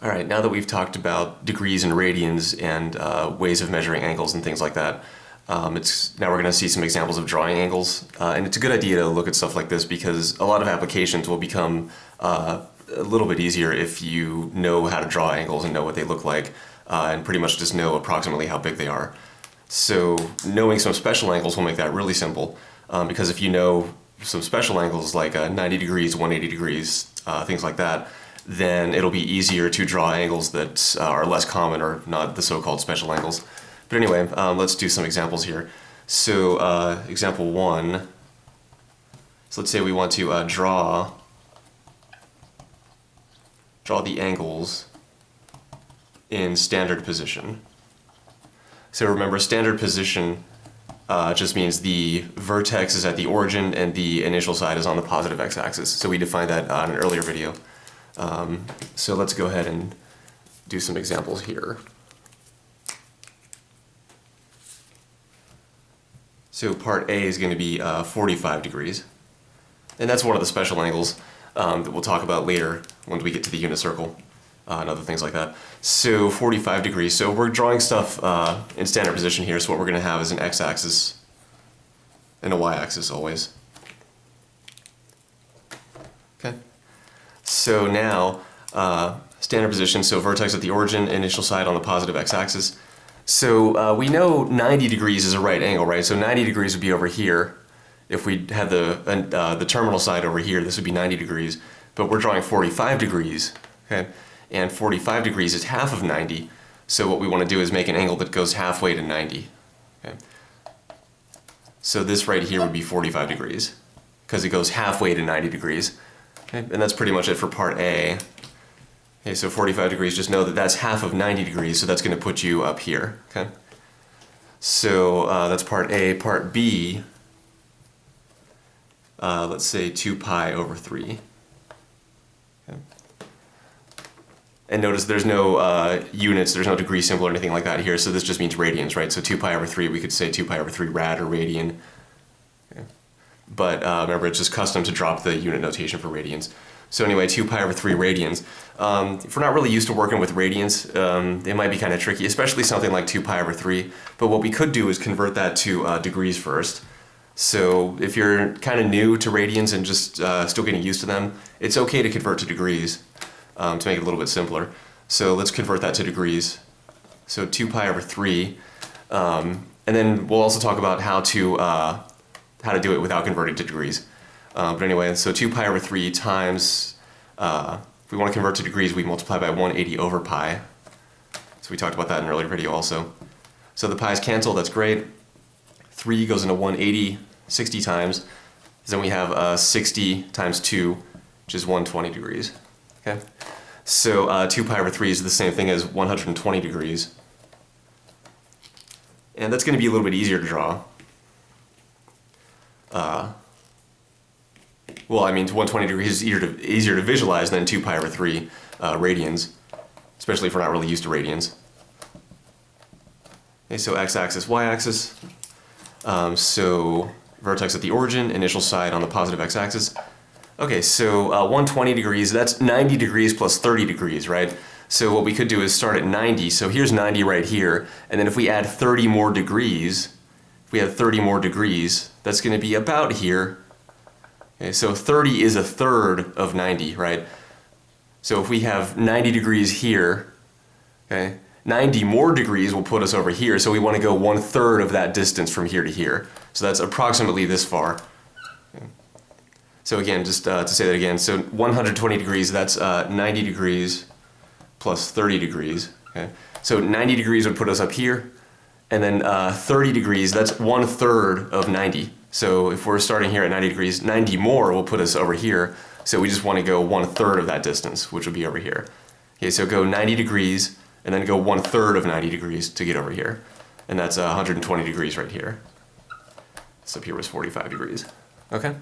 All right, now that we've talked about degrees and radians and ways of measuring angles and things like that, now we're going to see some examples of drawing angles. And it's a good idea to look at stuff like this because a lot of applications will become a little bit easier if you know how to draw angles and know what they look like, and pretty much just know approximately how big they are. So knowing some special angles will make that really simple, because if you know some special angles like 90 degrees, 180 degrees, things like that, then it'll be easier to draw angles that are less common or not the so-called special angles. But anyway, let's do some examples here. So example 1, so let's say we want to draw the angles in standard position. So remember, standard position just means the vertex is at the origin and the initial side is on the positive x-axis. So we defined that in an earlier video. So let's go ahead and do some examples here. So part A is going to be 45 degrees. And that's one of the special angles that we'll talk about later when we get to the unit circle and other things like that. So 45 degrees. So we're drawing stuff in standard position here. So what we're going to have is an x-axis and a y-axis always. Okay. So now, standard position, so vertex at the origin, initial side on the positive x-axis. So we know 90 degrees is a right angle, right? So 90 degrees would be over here. If we had the terminal side over here, this would be 90 degrees. But we're drawing 45 degrees, okay? And 45 degrees is half of 90. So what we want to do is make an angle that goes halfway to 90, okay? So this right here would be 45 degrees because it goes halfway to 90 degrees. Okay, and that's pretty much it for part A. Okay, so 45 degrees, just know that that's half of 90 degrees, so that's going to put you up here. Okay, so that's part A. Part B, let's say 2 pi over 3. Okay. And notice there's no units, there's no degree symbol or anything like that here, so this just means radians, right? So 2 pi over 3, we could say 2 pi over 3 rad or radian. Okay. But remember, it's just custom to drop the unit notation for radians. So anyway, 2 pi over 3 radians. If we're not really used to working with radians, it might be kind of tricky, especially something like 2 pi over 3. But what we could do is convert that to degrees first. So if you're kind of new to radians and just still getting used to them, it's okay to convert to degrees to make it a little bit simpler. So let's convert that to degrees. So 2 pi over 3. And then we'll also talk about how to do it without converting to degrees. But anyway, so 2 pi over 3 times, if we want to convert to degrees, we multiply by 180 over pi. So we talked about that in an earlier video also. So the pi's cancel, that's great. 3 goes into 180 60 times. Then we have 60 times 2, which is 120 degrees. Okay. So 2 pi over 3 is the same thing as 120 degrees. And that's going to be a little bit easier to draw. Well, I mean, 120 degrees is easier to visualize than 2 pi over 3 radians, especially if we're not really used to radians. Okay, so x-axis, y-axis. So vertex at the origin, initial side on the positive x-axis. Okay, so 120 degrees, that's 90 degrees plus 30 degrees, right? So what we could do is start at 90. So here's 90 right here, and then if we add 30 more degrees, that's going to be about here. Okay, so 30 is a third of 90, right? So if we have 90 degrees here, okay, 90 more degrees will put us over here, so we want to go 1/3 of that distance from here to here. So that's approximately this far. Okay. So again, just to say that again, so 120 degrees, that's 90 degrees plus 30 degrees. Okay? So 90 degrees would put us up here, and then 30 degrees, that's 1/3 of 90. So if we're starting here at 90 degrees, 90 more will put us over here. So we just want to go 1/3 of that distance, which would be over here. Okay, so go 90 degrees, and then go 1/3 of 90 degrees to get over here. And that's 120 degrees right here. So up here was 45 degrees. Okay?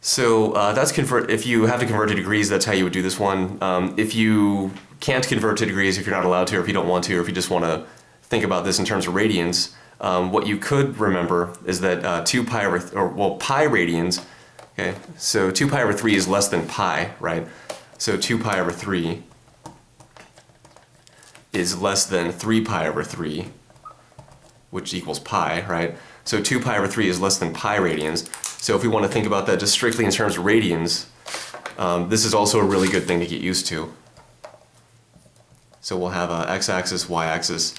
So that's if you have to convert to degrees, that's how you would do this one. If you can't convert to degrees, if you're not allowed to, or if you don't want to, or if you just want to think about this in terms of radians, what you could remember is that 2 pi over, pi radians, okay, so 2 pi over 3 is less than pi, right? So 2 pi over 3 is less than 3 pi over 3, which equals pi, right? So 2 pi over 3 is less than pi radians. So if we want to think about that just strictly in terms of radians, this is also a really good thing to get used to. So we'll have a x-axis, y-axis.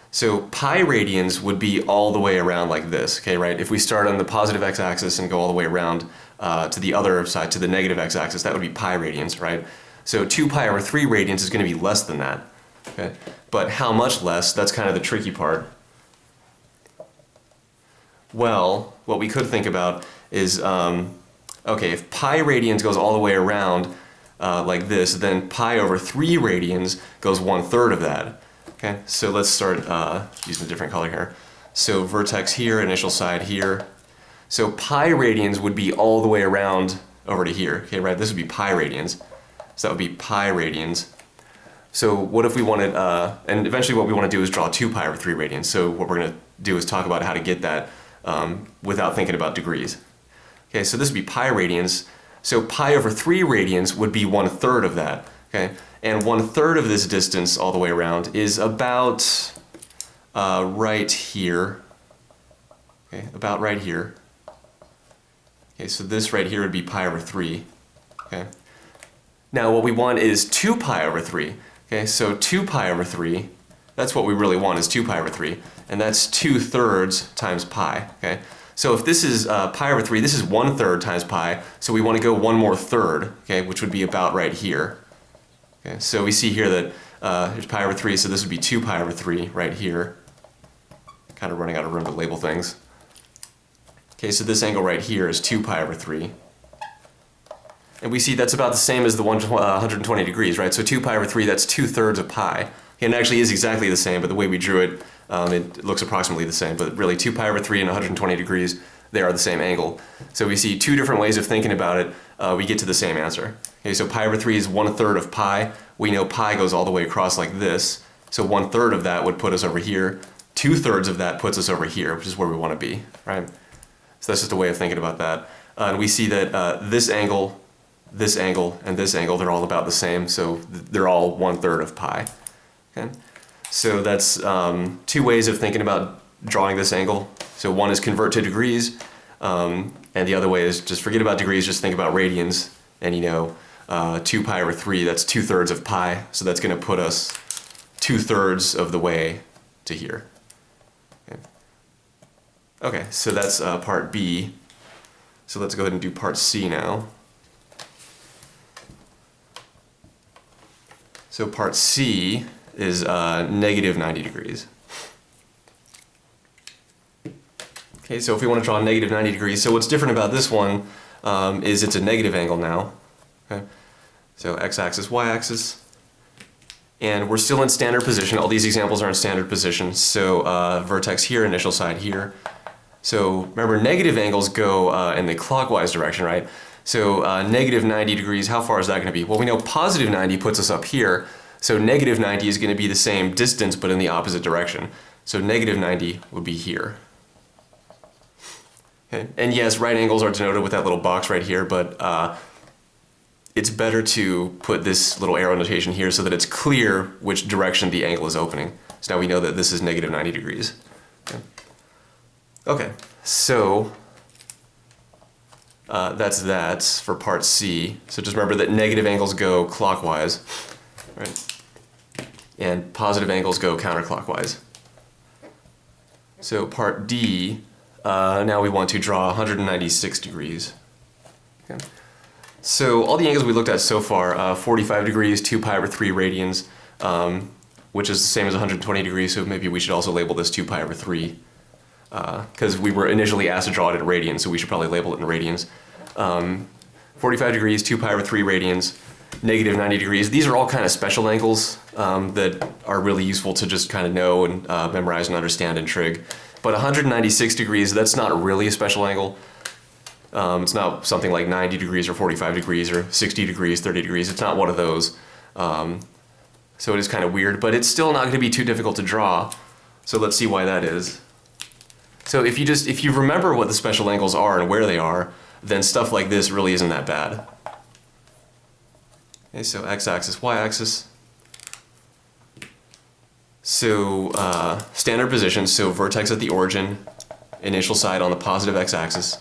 So pi radians would be all the way around like this, okay, right? If we start on the positive x-axis and go all the way around to the other side, to the negative x-axis, that would be pi radians, right? So 2 pi over 3 radians is going to be less than that, okay? But how much less? That's kind of the tricky part. Well, what we could think about is, okay, if pi radians goes all the way around like this, then pi over 3 radians goes 1/3 of that. Okay, so let's start using a different color here. So vertex here, initial side here. So pi radians would be all the way around over to here. Okay, right? This would be pi radians. So that would be pi radians. So what if we wanted, and eventually what we want to do is draw 2 pi over 3 radians. So what we're going to do is talk about how to get that without thinking about degrees. Okay, so this would be pi radians. So pi over 3 radians would be 1/3 of that. Okay, and 1/3 of this distance all the way around is about right here. Okay, about right here. Okay, so this right here would be pi over 3. Okay. Now what we want is 2 pi over 3. Okay, so 2 pi over 3, that's what we really want, is 2 pi over 3. And that's 2/3 times pi. Okay, so if this is pi over 3, this is 1/3 times pi, so we want to go one more third, okay, which would be about right here. Okay, so we see here that here's pi over 3, so this would be 2 pi over 3 right here. Kind of running out of room to label things. Okay, so this angle right here is 2 pi over 3. And we see that's about the same as the 120 degrees, right? So 2 pi over 3, that's 2/3 of pi. And it actually is exactly the same, but the way we drew it, it looks approximately the same. But really, 2 pi over 3 and 120 degrees, they are the same angle. So we see two different ways of thinking about it. We get to the same answer. Okay, so pi over 3 is 1/3 of pi. We know pi goes all the way across like this. So 1/3 of that would put us over here. 2/3 of that puts us over here, which is where we want to be, right? So that's just a way of thinking about that. And we see that this angle, and this angle, they're all about the same. So they're all 1/3 of pi. Okay? So that's two ways of thinking about drawing this angle. So one is convert to degrees, and the other way is just forget about degrees, just think about radians. And you know, 2 pi over 3, that's 2/3 of pi. So that's going to put us 2/3 of the way to here. Okay, so that's part B. So let's go ahead and do part C now. So part C is negative 90 degrees. Okay, so if we want to draw negative 90 degrees, so what's different about this one is it's a negative angle now. Okay, so x-axis, y-axis. And we're still in standard position. All these examples are in standard position. So vertex here, initial side here. So remember, negative angles go in the clockwise direction, right? So negative 90 degrees, how far is that going to be? Well, we know positive 90 puts us up here. So negative 90 is going to be the same distance, but in the opposite direction. So negative 90 would be here. Okay. And yes, right angles are denoted with that little box right here, but it's better to put this little arrow notation here so that it's clear which direction the angle is opening. So now we know that this is negative 90 degrees. Okay, so that's that for part C. So just remember that negative angles go clockwise, right? And positive angles go counterclockwise. So part D, now we want to draw 196 degrees. Okay. So all the angles we looked at so far, 45 degrees, 2 pi over 3 radians, which is the same as 120 degrees, so maybe we should also label this 2 pi over 3. Because we were initially asked to draw it in radians, so we should probably label it in radians. 45 degrees, 2 pi over 3 radians, negative 90 degrees. These are all kind of special angles that are really useful to just kind of know and memorize and understand in trig. But 196 degrees, that's not really a special angle. It's not something like 90 degrees or 45 degrees or 60 degrees, 30 degrees. It's not one of those. So it is kind of weird, but it's still not going to be too difficult to draw. So let's see why that is. So if you remember what the special angles are and where they are, then stuff like this really isn't that bad. Okay, so x-axis, y-axis. So standard position, so vertex at the origin, initial side on the positive x-axis.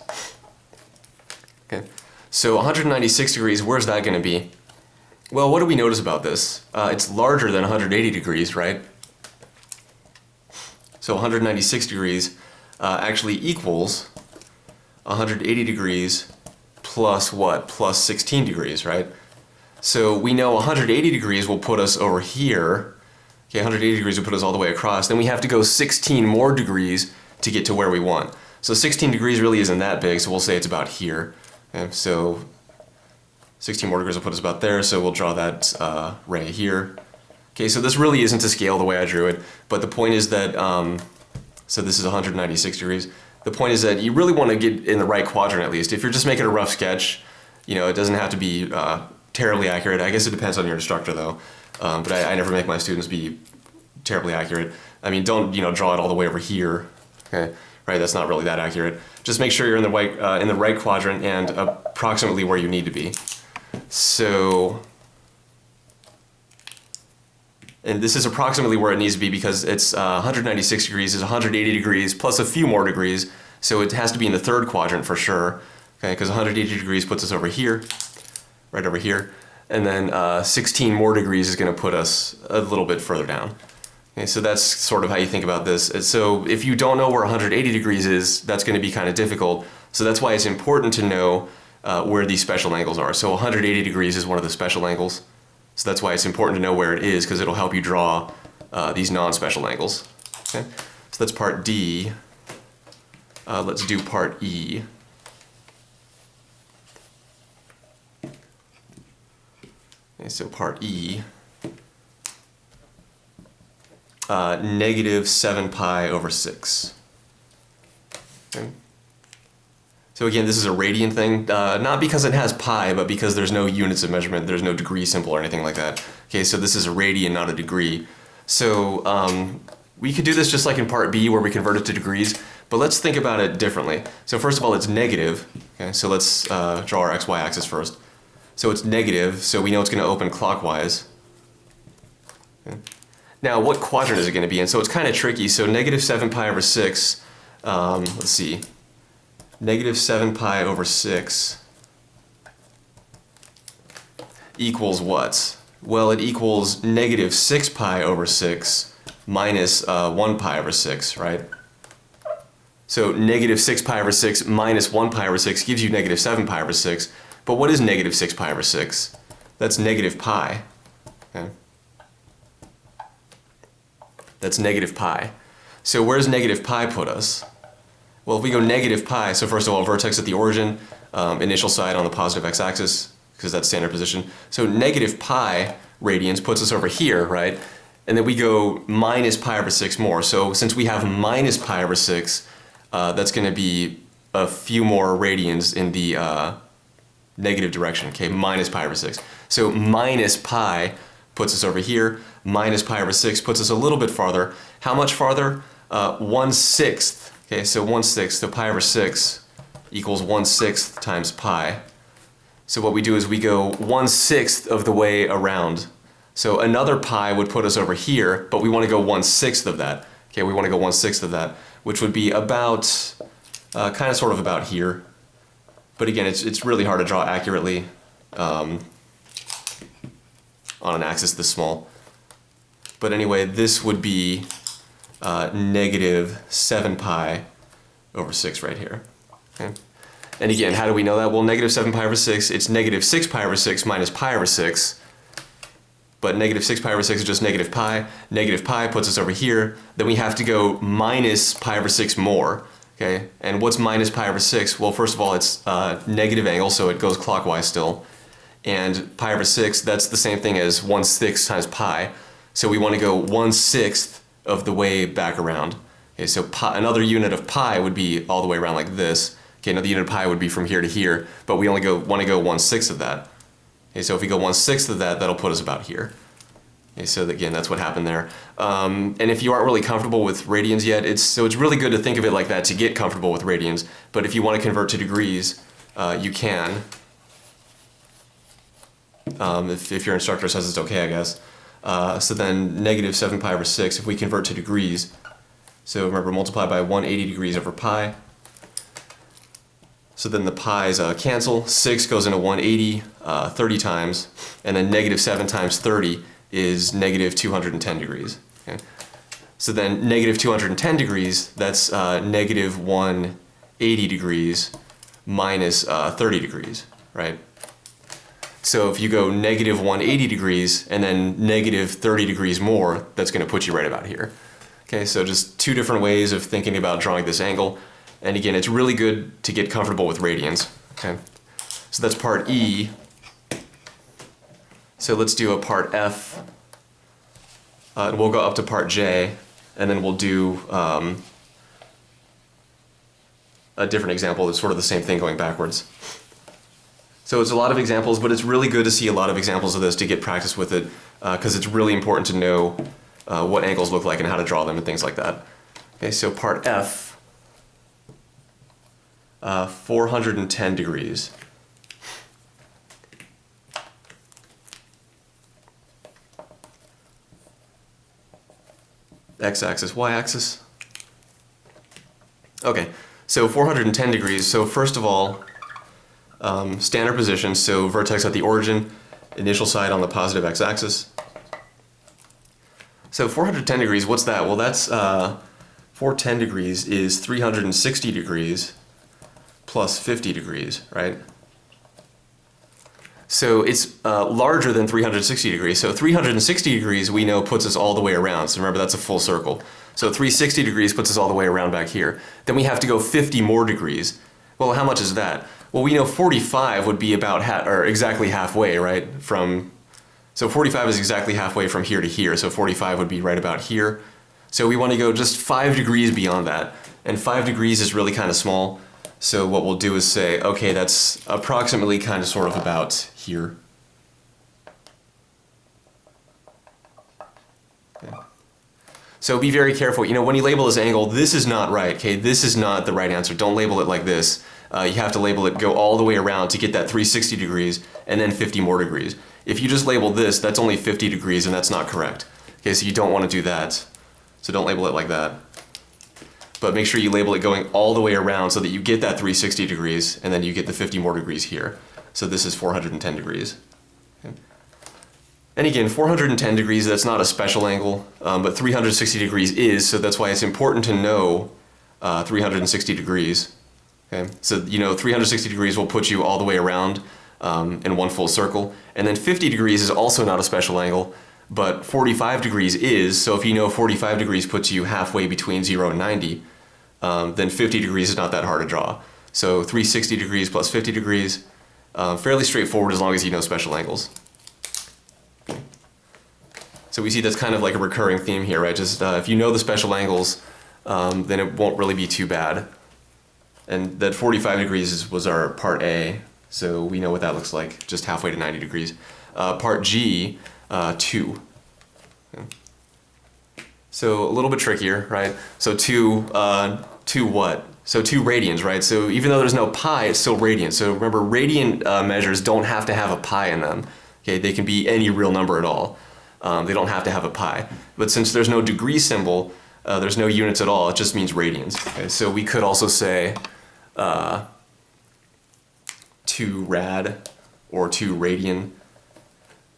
Okay. So 196 degrees, where's that going to be? Well, what do we notice about this? It's larger than 180 degrees, right? So 196 degrees actually equals 180 degrees plus what? Plus 16 degrees, right? So we know 180 degrees will put us over here. Okay, 180 degrees will put us all the way across. Then we have to go 16 more degrees to get to where we want. So 16 degrees really isn't that big, so we'll say it's about here. Okay, so 16 more degrees will put us about there, so we'll draw that ray here. Okay, so this really isn't to scale the way I drew it, but the point is that, so this is 196 degrees. The point is that you really want to get in the right quadrant at least. If you're just making a rough sketch, you know, it doesn't have to be terribly accurate. I guess it depends on your instructor though. But I never make my students be terribly accurate. I mean, don't, you know, draw it all the way over here. Okay, right? That's not really that accurate. Just make sure you're in the right quadrant and approximately where you need to be. So, and this is approximately where it needs to be because it's 196 degrees is 180 degrees plus a few more degrees. So it has to be in the third quadrant for sure. Okay, because 180 degrees puts us over here, right over here. And then 16 more degrees is going to put us a little bit further down. Okay, so that's sort of how you think about this. So if you don't know where 180 degrees is, that's going to be kind of difficult. So that's why it's important to know where these special angles are. So 180 degrees is one of the special angles. So that's why it's important to know where it is, because it'll help you draw these non-special angles. Okay? So that's part D. Let's do part E. Okay, so part E, negative 7 pi over 6. Okay. So again, this is a radian thing, not because it has pi, but because there's no units of measurement, there's no degree symbol or anything like that. Okay, so this is a radian, not a degree. So we could do this just like in part B where we convert it to degrees, but let's think about it differently. So first of all, it's negative. Okay, so let's draw our xy axis first. So it's negative, so we know it's going to open clockwise. Okay. Now, what quadrant is it going to be in? So it's kind of tricky. So negative 7 pi over 6, let's see. Negative 7 pi over 6 equals what? Well, it equals negative 6 pi over 6 minus 1 pi over 6, right? So negative 6 pi over 6 minus 1 pi over 6 gives you negative 7 pi over 6. But what is negative 6 pi over 6? That's negative pi. Okay. That's negative pi. So where's negative pi put us? Well, if we go negative pi, so first of all, vertex at the origin, initial side on the positive x-axis, because that's standard position. So negative pi radians puts us over here, right? And then we go minus pi over 6 more. So since we have minus pi over 6, that's going to be a few more radians in the negative direction, okay, minus pi over 6. So minus pi puts us over here, minus pi over 6 puts us a little bit farther. How much farther? 1/6. Okay, so 1/6, so pi over 6 equals 1/6 times pi. So what we do is we go 1/6 of the way around. So another pi would put us over here, but we want to go 1/6 of that. Okay, we want to go 1/6 of that, which would be about, kind of sort of about here. But again, it's really hard to draw accurately on an axis this small. But anyway, this would be negative 7 pi over 6 right here. Okay? And again, how do we know that? Well, negative 7 pi over 6, it's negative 6 pi over 6 minus pi over 6. But negative 6 pi over 6 is just negative pi. Negative pi puts us over here. Then we have to go minus pi over 6 more. Okay, and what's minus pi over 6? Well, first of all, it's negative angle, so it goes clockwise still. And pi over 6, that's the same thing as 1/6 times pi. So we want to go 1/6 of the way back around. Okay, so pi, another unit of pi would be all the way around like this. Okay, another unit of pi would be from here to here, but we only want to go 1/6 of that. Okay, so if we go 1/6 of that, that'll put us about here. Okay, so again, that's what happened there. And if you aren't really comfortable with radians yet, it's really good to think of it like that to get comfortable with radians. But if you want to convert to degrees, you can. If your instructor says it's okay, I guess. So then negative 7 pi over 6, if we convert to degrees, so remember multiply by 180 degrees over pi. So then the pi's cancel, 6 goes into 180 30 times, and then negative 7 times 30 is negative 210 degrees. Okay? So then negative 210 degrees, that's negative 180 degrees minus 30 degrees, right? So if you go negative 180 degrees and then negative 30 degrees more, that's going to put you right about here. Okay, so just two different ways of thinking about drawing this angle. And again, it's really good to get comfortable with radians. Okay, so that's part E. So let's do a part F. And we'll go up to part J, and then we'll do a different example that's sort of the same thing going backwards. So it's a lot of examples, but it's really good to see a lot of examples of this to get practice with it, because it's really important to know what angles look like and how to draw them and things like that. Okay, so part F, 410 degrees. X-axis, Y-axis. Okay, so 410 degrees. So first of all, standard position, so vertex at the origin, initial side on the positive x-axis. So 410 degrees, what's that? Well, that's 410 degrees is 360 degrees plus 50 degrees, right? So it's larger than 360 degrees. So 360 degrees we know puts us all the way around. So remember, that's a full circle. So 360 degrees puts us all the way around back here. Then we have to go 50 more degrees. Well, how much is that? Well, we know 45 would be about exactly halfway, right? So 45 is exactly halfway from here to here. So 45 would be right about here. So we want to go just 5 degrees beyond that. And 5 degrees is really kind of small. So what we'll do is say, okay, that's approximately kind of sort of about here. Okay. So be very careful. You know, when you label this angle, this is not right, okay? This is not the right answer. Don't label it like this. You have to label it, go all the way around to get that 360 degrees and then 50 more degrees. If you just label this, that's only 50 degrees and that's not correct. Okay, so you don't want to do that. So don't label it like that. But make sure you label it going all the way around so that you get that 360 degrees and then you get the 50 more degrees here. So this is 410 degrees. Okay. And again, 410 degrees, that's not a special angle, but 360 degrees is, so that's why it's important to know 360 degrees. Okay, so you know 360 degrees will put you all the way around in one full circle, and then 50 degrees is also not a special angle, but 45 degrees is, so if you know 45 degrees puts you halfway between 0 and 90, then 50 degrees is not that hard to draw. So 360 degrees plus 50 degrees, fairly straightforward as long as you know special angles. Okay. So we see that's kind of like a recurring theme here, right? Just if you know the special angles, then it won't really be too bad. And that 45 degrees was our part A, so we know what that looks like, just halfway to 90 degrees. Part G, 2. Okay. So a little bit trickier, right? So 2 what? So 2 radians, right? So even though there's no pi, it's still radian. So remember, radian measures don't have to have a pi in them. Okay, they can be any real number at all. They don't have to have a pi. But since there's no degree symbol, there's no units at all, it just means radians. Okay, so we could also say 2 rad or 2 radian,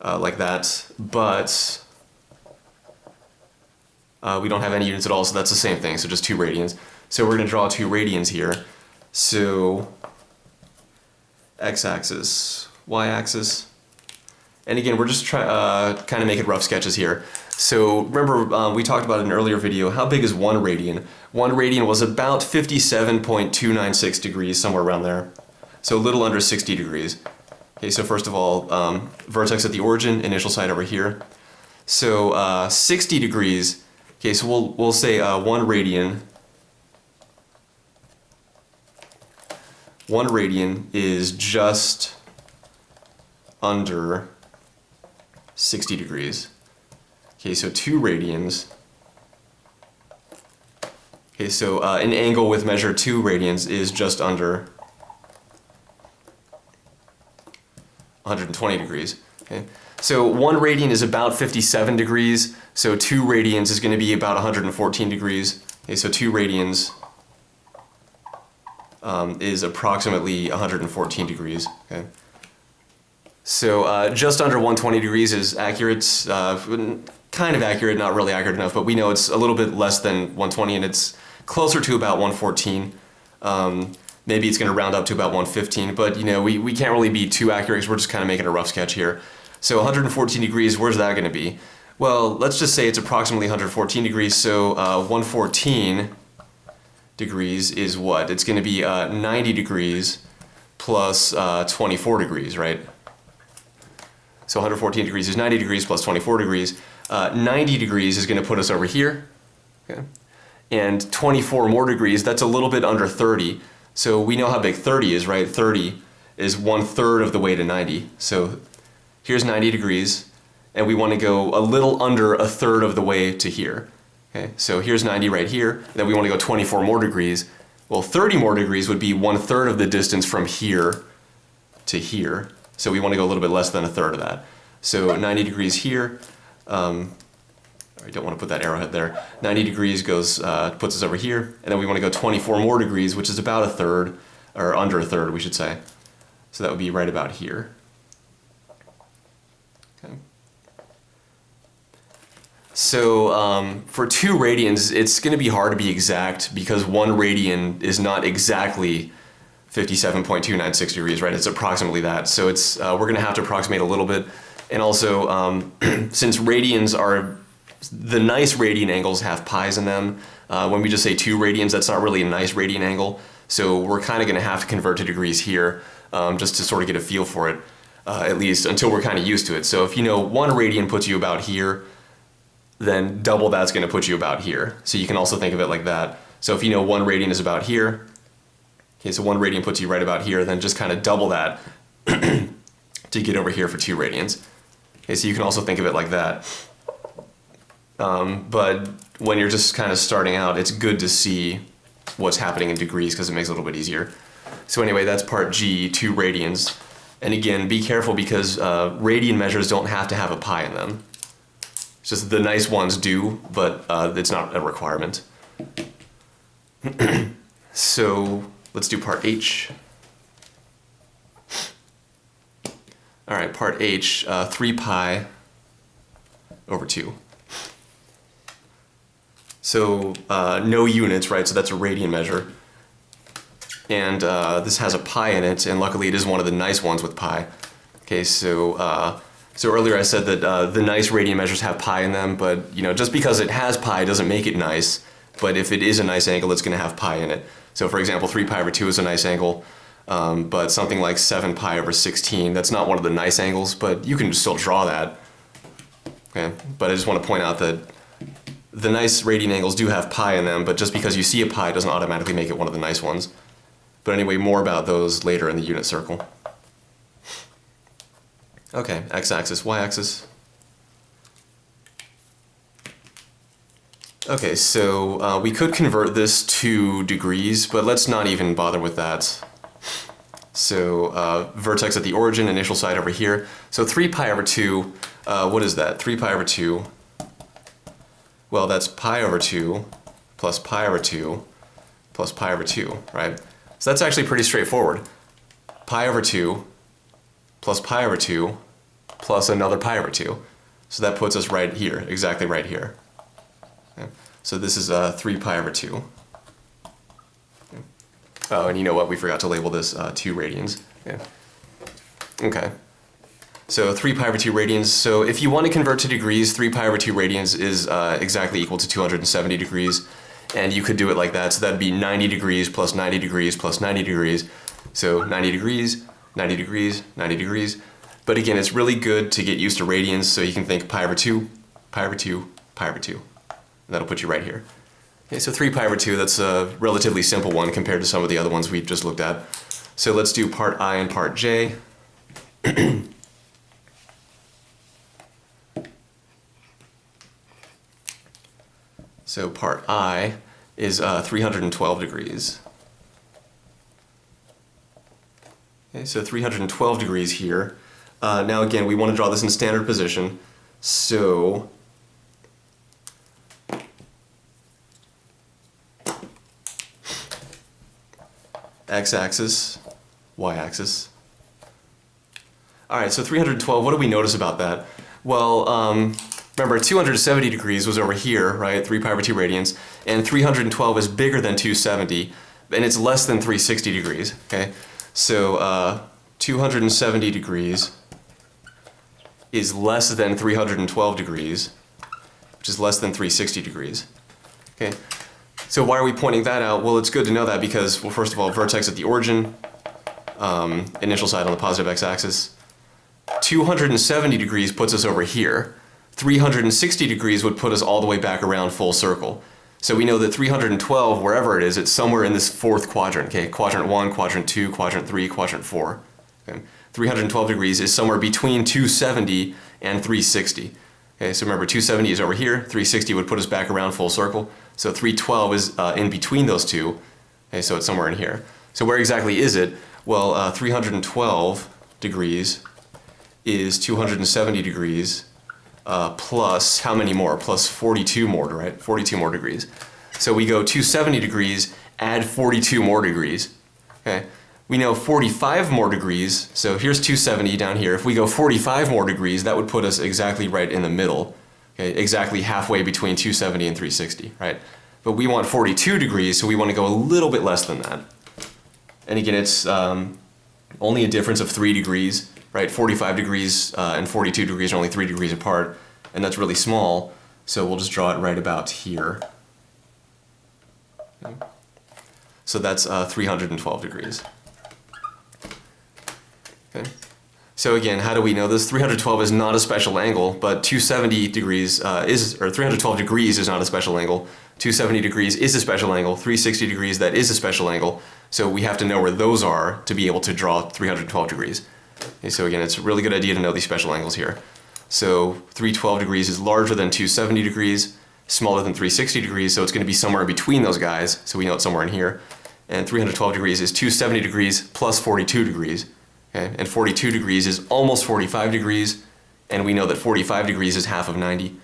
like that, but we don't have any units at all, so that's the same thing, so just 2 radians. So we're going to draw 2 radians here. So x-axis, y-axis, and again, we're just kind of making rough sketches here. So remember, we talked about in an earlier video, how big is 1 radian? 1 radian was about 57.296 degrees, somewhere around there. So a little under 60 degrees. Okay, so first of all, vertex at the origin, initial side over here. So 60 degrees, okay, so we'll say 1 radian. 1 radian is just under 60 degrees. Okay, so 2 radians. Okay, so an angle with measure 2 radians is just under 120 degrees. Okay. So 1 radian is about 57 degrees, so 2 radians is going to be about 114 degrees. Okay, so 2 radians is approximately 114 degrees. Okay. So just under 120 degrees is accurate, kind of accurate, not really accurate enough, but we know it's a little bit less than 120 and it's closer to about 114. Maybe it's going to round up to about 115, but you know, we can't really be too accurate because we're just kind of making a rough sketch here. So 114 degrees, where's that going to be? Well, let's just say it's approximately 114 degrees, so 114 degrees is what? It's going to be 90 degrees plus 24 degrees, right? So 114 degrees is 90 degrees plus 24 degrees. 90 degrees is going to put us over here. Okay. And 24 more degrees, that's a little bit under 30. So we know how big 30 is, right? 30 is 1/3 of the way to 90. So here's 90 degrees, and we want to go a little under 1/3 of the way to here. Okay, so here's 90 right here, then we want to go 24 more degrees. Well, 30 more degrees would be 1/3 of the distance from here to here. So we want to go a little bit less than 1/3 of that. So 90 degrees here. I don't want to put that arrowhead there. 90 degrees goes puts us over here, and then we want to go 24 more degrees, which is about 1/3, or under 1/3, we should say. So that would be right about here. Okay. So for 2 radians, it's going to be hard to be exact because 1 radian is not exactly 57.296 degrees, right? It's approximately that. So it's we're going to have to approximate a little bit. And also, since radians are, the nice radian angles have pi's in them. When we just say 2 radians, that's not really a nice radian angle. So we're kind of going to have to convert to degrees here just to sort of get a feel for it, at least until we're kind of used to it. So if you know 1 radian puts you about here, then double that's going to put you about here. So you can also think of it like that. So if you know 1 radian is about here, okay, so 1 radian puts you right about here, then just kind of double that to get over here for 2 radians. Okay, so you can also think of it like that. But when you're just kind of starting out, it's good to see what's happening in degrees because it makes it a little bit easier. So anyway, that's part G, 2 radians. And again, be careful because radian measures don't have to have a pi in them. It's just the nice ones do, but it's not a requirement. So let's do part H. All right, part H, 3 pi over 2. So no units, right? So that's a radian measure. And this has a pi in it, and luckily it is one of the nice ones with pi. Okay, so so earlier I said that the nice radian measures have pi in them, but you know, just because it has pi doesn't make it nice. But if it is a nice angle, it's going to have pi in it. So for example, 3 pi over 2 is a nice angle, but something like 7 pi over 16, that's not one of the nice angles, but you can still draw that. Okay, but I just want to point out that the nice radian angles do have pi in them, but just because you see a pi doesn't automatically make it one of the nice ones. But anyway, more about those later in the unit circle. Okay, x-axis, y-axis. Okay, so we could convert this to degrees, but let's not even bother with that. So vertex at the origin, initial side over here. So 3 pi over 2, what is that? 3 pi over 2. Well, that's pi over 2 plus pi over 2 plus pi over 2, right? So that's actually pretty straightforward. Pi over 2 plus pi over 2 plus another pi over 2. So that puts us right here, exactly right here. Okay. So this is 3 pi over 2. Okay. Oh, and you know what? We forgot to label this 2 radians. Okay. Okay. So 3 pi over 2 radians. So if you want to convert to degrees, 3 pi over 2 radians is exactly equal to 270 degrees. And you could do it like that. So that'd be 90 degrees plus 90 degrees plus 90 degrees. So 90 degrees, 90 degrees, 90 degrees. But again, it's really good to get used to radians, so you can think pi over 2, pi over 2, pi over 2. And that'll put you right here. Okay, so 3 pi over 2, that's a relatively simple one compared to some of the other ones we've just looked at. So let's do part I and part J. So part I is 312 degrees. Okay, so 312 degrees here. Now again, we want to draw this in standard position, so x-axis, y-axis. All right, so 312, what do we notice about that? Well, remember 270 degrees was over here, right, 3 pi over 2 radians, and 312 is bigger than 270, and it's less than 360 degrees, okay? So 270 degrees is less than 312 degrees, which is less than 360 degrees, okay? So why are we pointing that out? Well, it's good to know that because, well, first of all, vertex at the origin, initial side on the positive x-axis. 270 degrees puts us over here. 360 degrees would put us all the way back around full circle. So we know that 312, wherever it is, it's somewhere in this fourth quadrant, okay? Quadrant 1, quadrant 2, quadrant 3, quadrant 4. Okay? 312 degrees is somewhere between 270 and 360. Okay, so remember 270 is over here, 360 would put us back around full circle. So 312 is in between those two, okay, so it's somewhere in here. So where exactly is it? Well, 312 degrees is 270 degrees plus how many more? Plus 42 more, right? 42 more degrees. So we go 270 degrees, add 42 more degrees. Okay, we know 45 more degrees, so here's 270 down here. If we go 45 more degrees, that would put us exactly right in the middle. Okay, exactly halfway between 270 and 360, right? But we want 42 degrees, so we want to go a little bit less than that. And again, it's only a difference of 3 degrees, right? 45 degrees and 42 degrees are only 3 degrees apart, and that's really small, so we'll just draw it right about here. Okay. So that's 312 degrees. Okay. So again, how do we know this? 312 is not a special angle, but 270 degrees or 312 degrees is not a special angle. 270 degrees is a special angle. 360 degrees, that is a special angle. So we have to know where those are to be able to draw 312 degrees. Okay, so again, it's a really good idea to know these special angles here. So 312 degrees is larger than 270 degrees, smaller than 360 degrees, so it's going to be somewhere between those guys, so we know it's somewhere in here. And 312 degrees is 270 degrees plus 42 degrees. Okay? And 42 degrees is almost 45 degrees, and we know that 45 degrees is half of 90.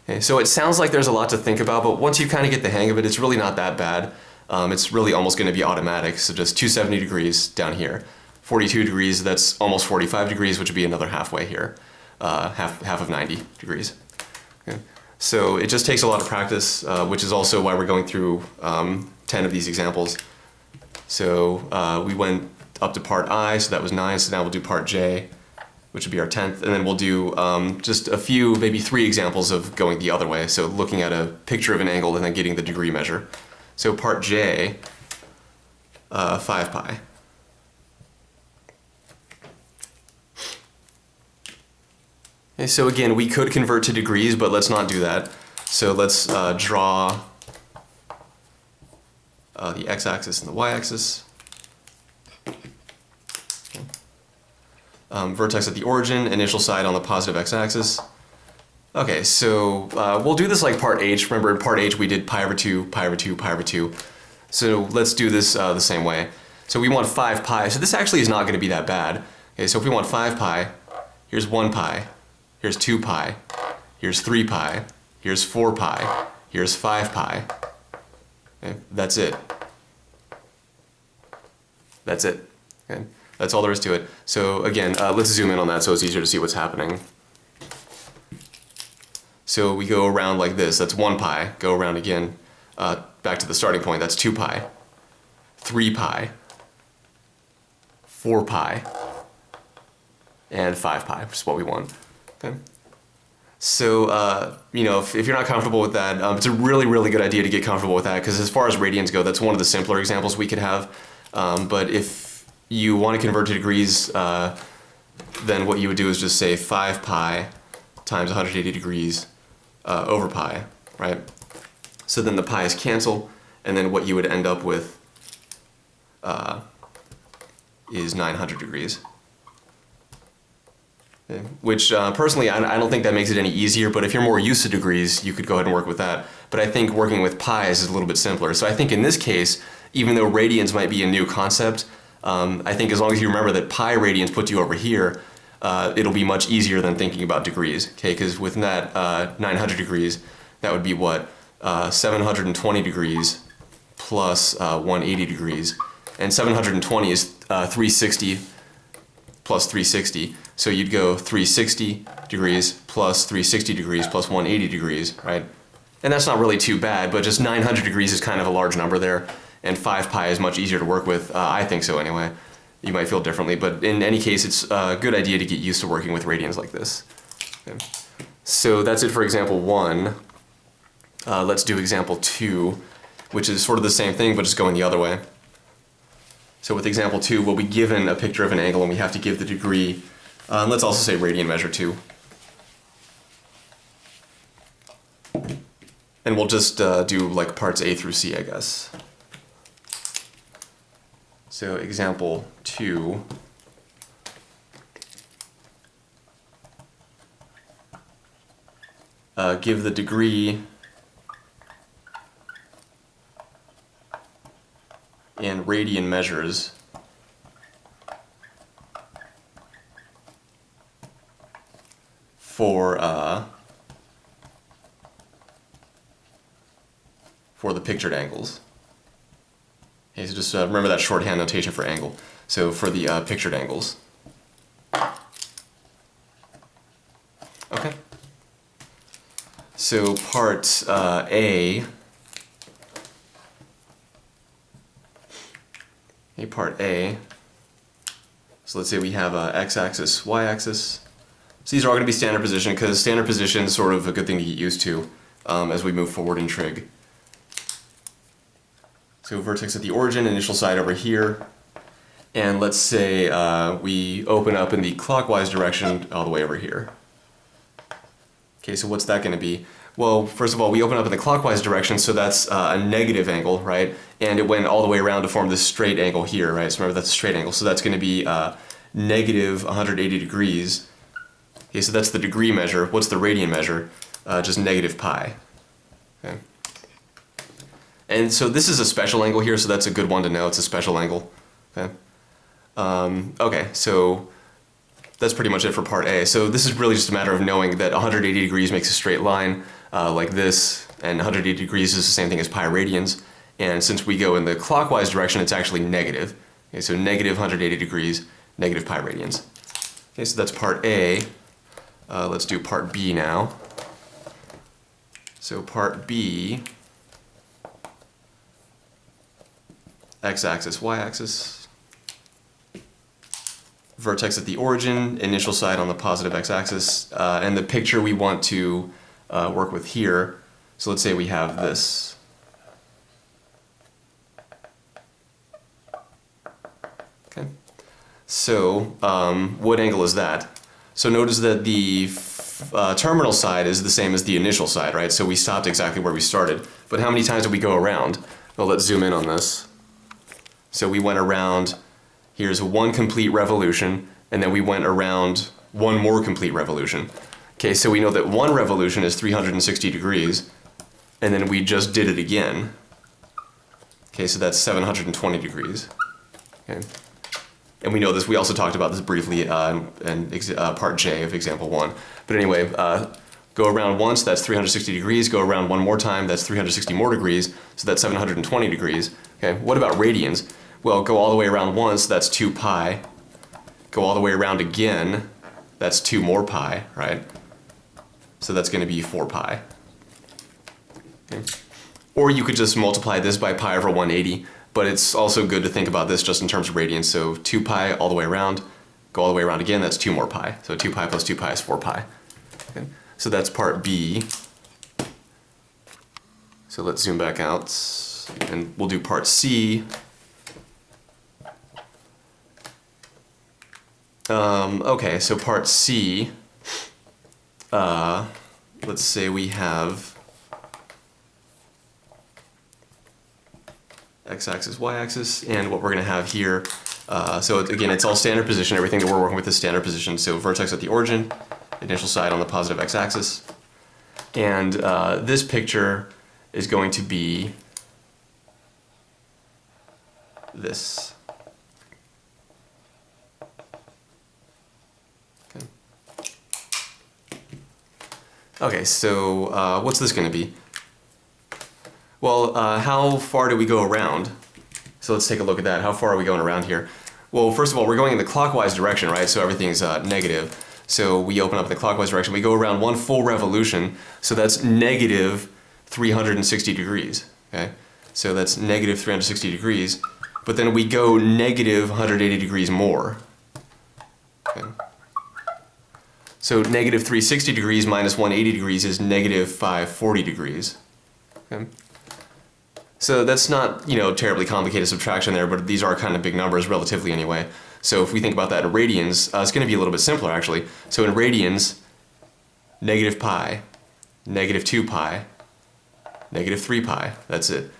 Okay? So it sounds like there's a lot to think about, but once you kind of get the hang of it, it's really not that bad. It's really almost going to be automatic, so just 270 degrees down here. 42 degrees, that's almost 45 degrees, which would be another halfway here, half of 90 degrees. Okay? So it just takes a lot of practice, which is also why we're going through 10 of these examples. So we went up to part I, so that was 9, so now we'll do part J, which would be our 10th, and then we'll do just a few, maybe 3 examples of going the other way, so looking at a picture of an angle and then getting the degree measure. So part J, 5 pi. Okay, so again, we could convert to degrees, but let's not do that. So let's draw the x-axis and the y-axis. Vertex at the origin, initial side on the positive x-axis. Okay, so we'll do this like part H. Remember in part H we did pi over 2, pi over 2, pi over 2. So let's do this the same way. So we want 5 pi, so this actually is not going to be that bad. Okay, so if we want 5 pi, here's 1 pi, here's 2 pi, here's 3 pi, here's 4 pi, here's 5 pi. Okay, that's it. That's it. Okay. That's all there is to it. So again, let's zoom in on that so it's easier to see what's happening. So we go around like this, that's 1 pi, go around again, back to the starting point, that's 2 pi, 3 pi, 4 pi, and 5 pi, which is what we want. Okay. So, you know, if you're not comfortable with that, it's a really, really good idea to get comfortable with that, because as far as radians go, that's one of the simpler examples we could have. But if you want to convert to degrees, then what you would do is just say 5 pi times 180 degrees over pi, right? So then the pi's cancel, and then what you would end up with is 900 degrees. Okay. Which personally, I don't think that makes it any easier, but if you're more used to degrees, you could go ahead and work with that. But I think working with pi's is a little bit simpler. So I think in this case, even though radians might be a new concept, I think as long as you remember that pi radians put you over here, it'll be much easier than thinking about degrees, okay? Because with that 900 degrees, that would be what? 720 degrees plus 180 degrees. And 720 is 360 plus 360. So you'd go 360 degrees plus 360 degrees plus 180 degrees, right? And that's not really too bad, but just 900 degrees is kind of a large number there, and 5 pi is much easier to work with. I think so anyway. You might feel differently, but in any case, it's a good idea to get used to working with radians like this. Okay. So that's it for example 1. Let's do example 2, which is sort of the same thing, but just going the other way. So with example 2, we'll be given a picture of an angle, and we have to give the degree. Let's also say radian measure 2. And we'll just do like parts A through C, I guess. So example 2. Give the degree in radian measures for the pictured angles. Okay, so just remember that shorthand notation for angle. So for the pictured angles. Okay. So part A. Okay, part A. So let's say we have x-axis, y-axis. So these are all going to be standard position, because standard position is sort of a good thing to get used to as we move forward in trig. So vertex at the origin, initial side over here. And let's say we open up in the clockwise direction all the way over here. Okay, so what's that going to be? Well, first of all, we open up in the clockwise direction, so that's a negative angle, right? And it went all the way around to form this straight angle here, right? So remember, that's a straight angle. So that's going to be negative 180 degrees. Okay, so that's the degree measure. What's the radian measure? Just negative pi. Okay. And so this is a special angle here, so that's a good one to know. It's a special angle. Okay. Okay, so that's pretty much it for part A. So this is really just a matter of knowing that 180 degrees makes a straight line like this, and 180 degrees is the same thing as pi radians. And since we go in the clockwise direction, it's actually negative. Okay, so negative 180 degrees, negative pi radians. Okay, so that's part A. Let's do part B now. So part B, x-axis, y-axis, vertex at the origin, initial side on the positive x-axis, and the picture we want to work with here. So let's say we have this. Okay. So what angle is that? So notice that the terminal side is the same as the initial side, right? So we stopped exactly where we started. But how many times did we go around? Well, let's zoom in on this. So we went around, here's one complete revolution, and then we went around one more complete revolution. Okay, so we know that one revolution is 360 degrees, and then we just did it again. Okay, so that's 720 degrees. Okay. And we know this, we also talked about this briefly in part J of example 1. But anyway, go around once, that's 360 degrees. Go around one more time, that's 360 more degrees. So that's 720 degrees. Okay, what about radians? Well, go all the way around once, that's 2 pi. Go all the way around again, that's 2 more pi, right? So that's going to be 4 pi. Okay. Or you could just multiply this by pi over 180, but it's also good to think about this just in terms of radians. So 2 pi all the way around, go all the way around again, that's 2 more pi. So 2 pi plus 2 pi is 4 pi. Okay. So that's part B. So let's zoom back out, and we'll do part C. Okay, so part C, let's say we have x-axis, y-axis, and what we're going to have here, so again, it's all standard position. Everything that we're working with is standard position. So vertex at the origin, initial side on the positive x-axis, and this picture is going to be this. Okay. Okay, so what's this going to be? Well, how far do we go around? So let's take a look at that. How far are we going around here? Well, first of all, we're going in the clockwise direction, right? So everything's negative. So we open up in the clockwise direction. We go around one full revolution. So that's negative 360 degrees, okay? So that's negative 360 degrees. But then we go negative 180 degrees more. Okay. So negative 360 degrees minus 180 degrees is negative 540 degrees. Okay. So that's not, terribly complicated subtraction there, but these are kind of big numbers relatively anyway. So if we think about that in radians, it's going to be a little bit simpler actually. So in radians, negative pi, negative 2 pi, negative 3 pi, that's it.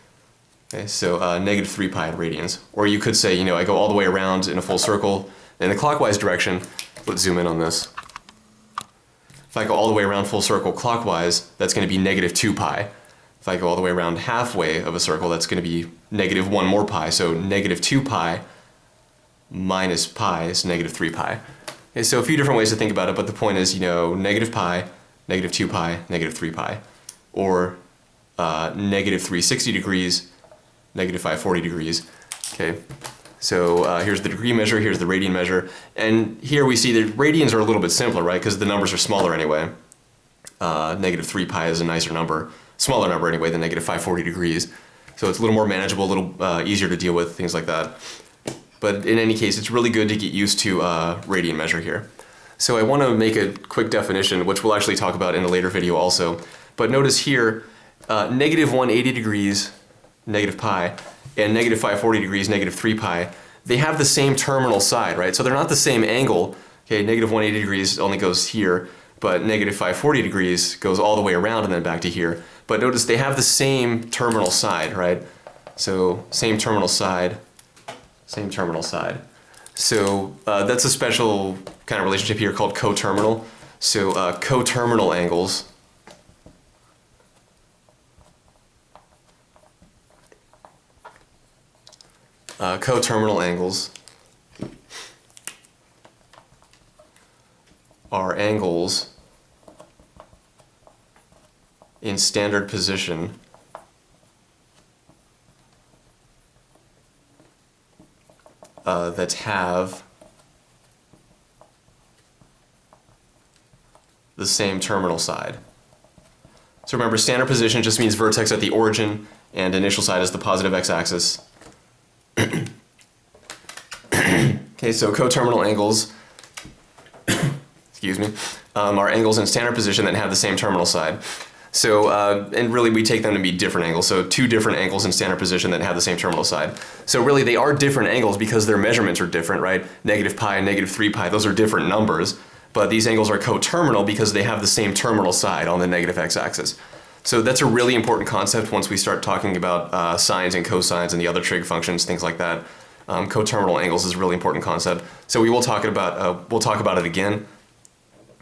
Okay, so negative 3 pi in radians. Or you could say, I go all the way around in a full circle in the clockwise direction. Let's zoom in on this. If I go all the way around full circle clockwise, that's going to be negative 2 pi. If I go all the way around halfway of a circle, that's going to be negative 1 more pi. So negative 2 pi minus pi is negative 3 pi. Okay, so a few different ways to think about it, but the point is, negative pi, negative 2 pi, negative 3 pi. Or negative 360 degrees, negative 540 degrees. Okay, so here's the degree measure, here's the radian measure. And here we see the radians are a little bit simpler, right? Because the numbers are smaller anyway. Negative 3 pi is a nicer number. Smaller number anyway than negative 540 degrees. So it's a little more manageable, a little easier to deal with, things like that. But in any case, it's really good to get used to radian measure here. So I want to make a quick definition, which we'll actually talk about in a later video also. But notice here, negative 180 degrees, negative pi, and negative 540 degrees, negative 3 pi, they have the same terminal side, right? So they're not the same angle. Okay, negative 180 degrees only goes here, but negative 540 degrees goes all the way around and then back to here. But notice they have the same terminal side, right? So same terminal side, same terminal side. So that's a special kind of relationship here called coterminal. So coterminal angles are angles in standard position that have the same terminal side. So remember, standard position just means vertex at the origin and initial side is the positive x-axis. Okay, so coterminal angles excuse me, are angles in standard position that have the same terminal side. So, and really we take them to be different angles. So two different angles in standard position that have the same terminal side. So really they are different angles because their measurements are different, right? Negative pi and negative 3 pi, those are different numbers. But these angles are coterminal because they have the same terminal side on the negative x-axis. So that's a really important concept once we start talking about sines and cosines and the other trig functions, things like that. Coterminal angles is a really important concept. So we will talk about, we'll talk about it again.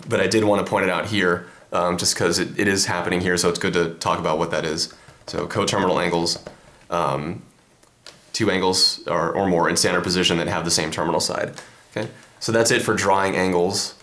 But I did want to point it out here, just because it is happening here, so it's good to talk about what that is. So coterminal angles, two angles or more in standard position that have the same terminal side. Okay, so that's it for drawing angles.